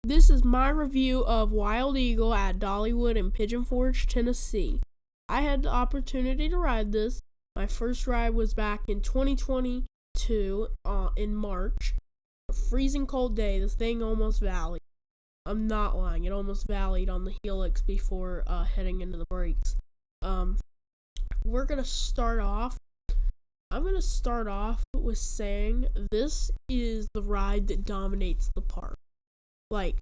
This is my review of Wild Eagle at Dollywood in Pigeon Forge, Tennessee. I had the opportunity to ride this. My first ride was back in 2022 in March. A freezing cold day. This thing almost valleyed. I'm not lying. It almost valleyed on the helix before heading into the brakes. We're going to start off. I'm going to start off with saying this is the ride that dominates the park. Like,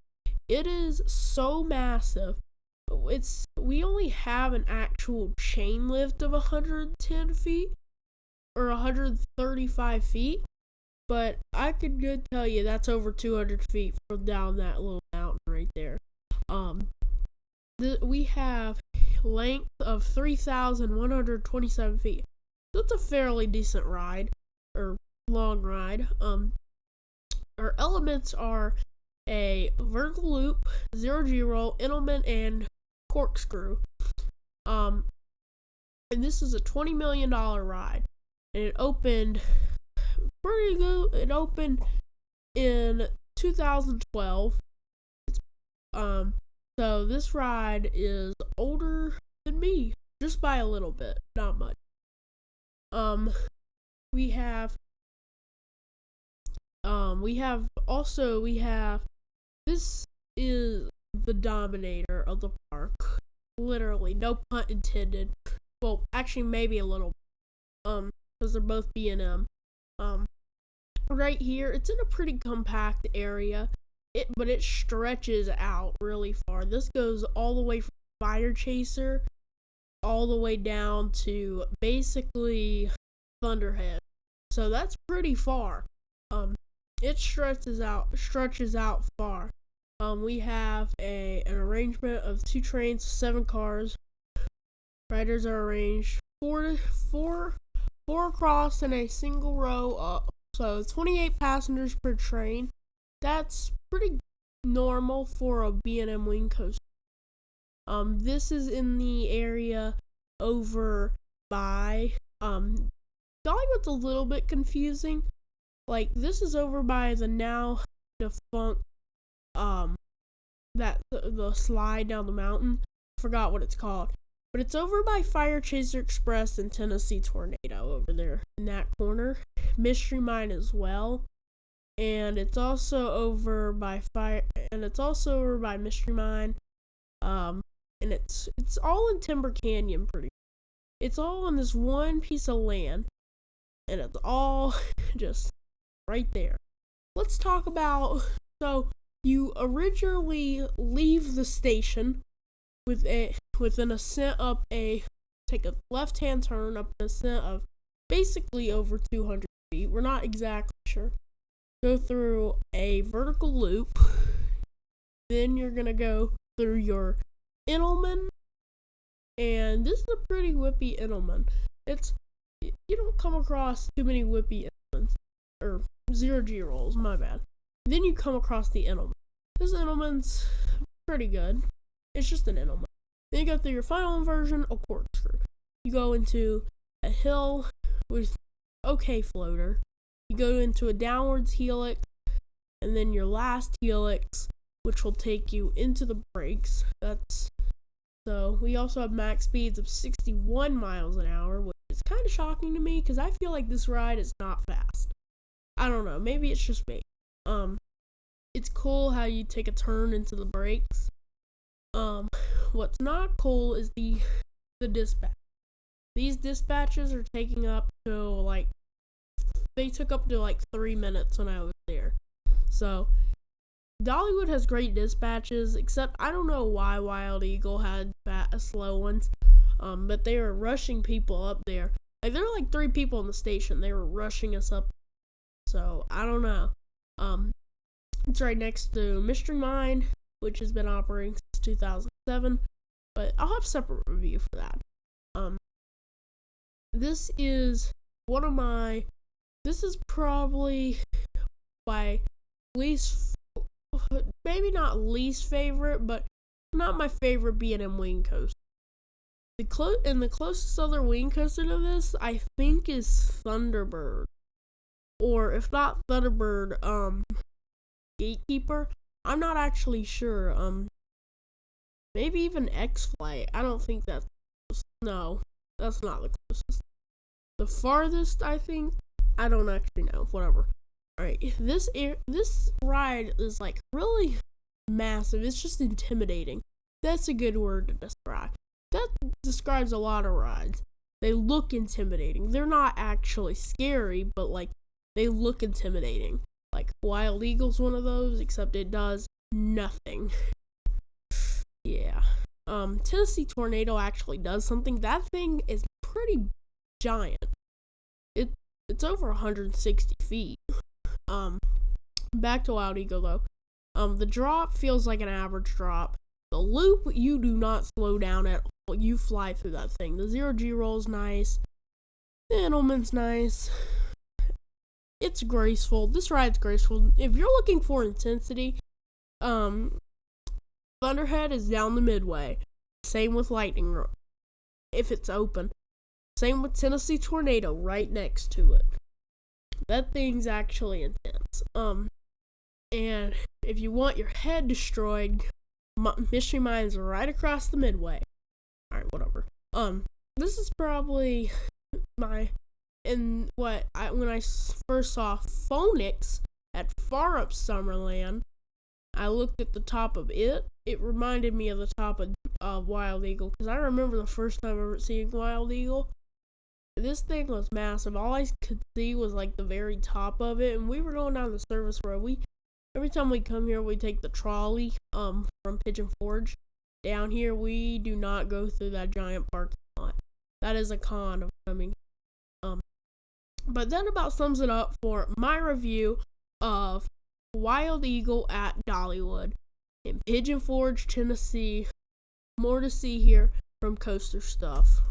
it is so massive. We only have an actual chain lift of 110 feet or 135 feet, but I could good tell you that's over 200 feet from down that little mountain right there. We have length of 3,127 feet. That's a fairly decent ride, or long ride. Our elements are a vertical loop, zero G-roll, entlement, and corkscrew. And this is a $20 million ride. And it opened pretty good. It opened in 2012. So this ride is older than me, just by a little bit, not much. We have this is the dominator of the park. Literally, no pun intended. Well, actually, maybe a little, because they're both B&M. Right here, it's in a pretty compact area, but it stretches out really far. This goes all the way from Fire Chaser all the way down to basically Thunderhead. So that's pretty far. It stretches out far. We have an arrangement of 2 trains, 7 cars. Riders are arranged four across in a single row. So 28 passengers per train. That's pretty normal for a B&M wing coaster. This is in the area over by Dollywood's a little bit confusing. Like, this is over by the now defunct the slide down the mountain. Forgot what it's called. But it's over by Fire Chaser Express and Tennessee Tornado over there in that corner. Mystery Mine as well. And it's also over by Mystery Mine. And it's all in Timber Canyon pretty much. It's all on this one piece of land. And it's all just right there. Let's talk about, so you originally leave the station with an ascent up take a left-hand turn up an ascent of basically over 200 feet. We're not exactly sure. Go through a vertical loop. Then you're going to go through your entlemen. And this is a pretty whippy entlemen. You don't come across too many whippy entlements. Or zero G-rolls, my bad. Then you come across the entleman. This entleman's pretty good. It's just an entleman. Then you go through your final inversion, a corkscrew. You go into a hill with okay floater. You go into a downwards helix, and then your last helix, which will take you into the brakes. So we also have max speeds of 61 miles an hour, which is kind of shocking to me because I feel like this ride is not fast. I don't know, maybe it's just me. It's cool how you take a turn into the brakes. What's not cool is the dispatch. These dispatches are taking up to they took up to 3 minutes when I was there. So Dollywood has great dispatches, except I don't know why Wild Eagle had slow ones. But they were rushing people up there. There were 3 people in the station. They were rushing us up. So I don't know. It's right next to Mystery Mine, which has been operating since 2007. But I'll have a separate review for that. This is probably my maybe not least favorite, but not my favorite B&M wing coaster. The closest other wing coaster to this, I think, is Thunderbird. Or if not Thunderbird, Gatekeeper. I'm not actually sure. Maybe even X-Flight. I don't think that's no, that's not the closest. The farthest, I think, I don't actually know. Whatever. All right, this ride is like really massive. It's just intimidating. That's a good word to describe. That describes a lot of rides. They look intimidating. They're not actually scary, but like they look intimidating. Like Wild Eagle's one of those, except it does nothing. Yeah. Tennessee Tornado actually does something. That thing is pretty giant. It's over 160 feet. Back to Wild Eagle though. The drop feels like an average drop. The loop, you do not slow down at all. You fly through that thing. The 0G roll's nice. The Entleman's nice. It's graceful. This ride's graceful. If you're looking for intensity, Thunderhead is down the midway. Same with Lightning Road, if it's open. Same with Tennessee Tornado right next to it. That thing's actually intense. And if you want your head destroyed, Mystery Mine's right across the midway. Alright, whatever. This is probably when I first saw Phoenix at Far Up Summerland, I looked at the top of it. It reminded me of the top of Wild Eagle, because I remember the first time ever seeing Wild Eagle. This thing was massive. All I could see was like the very top of it, and we were going down the service road. Every time we come here, we take the trolley from Pigeon Forge. Down here, we do not go through that giant parking lot. That is a con of coming. But that about sums it up for my review of Wild Eagle at Dollywood in Pigeon Forge, Tennessee. More to see here from Coaster Stuff.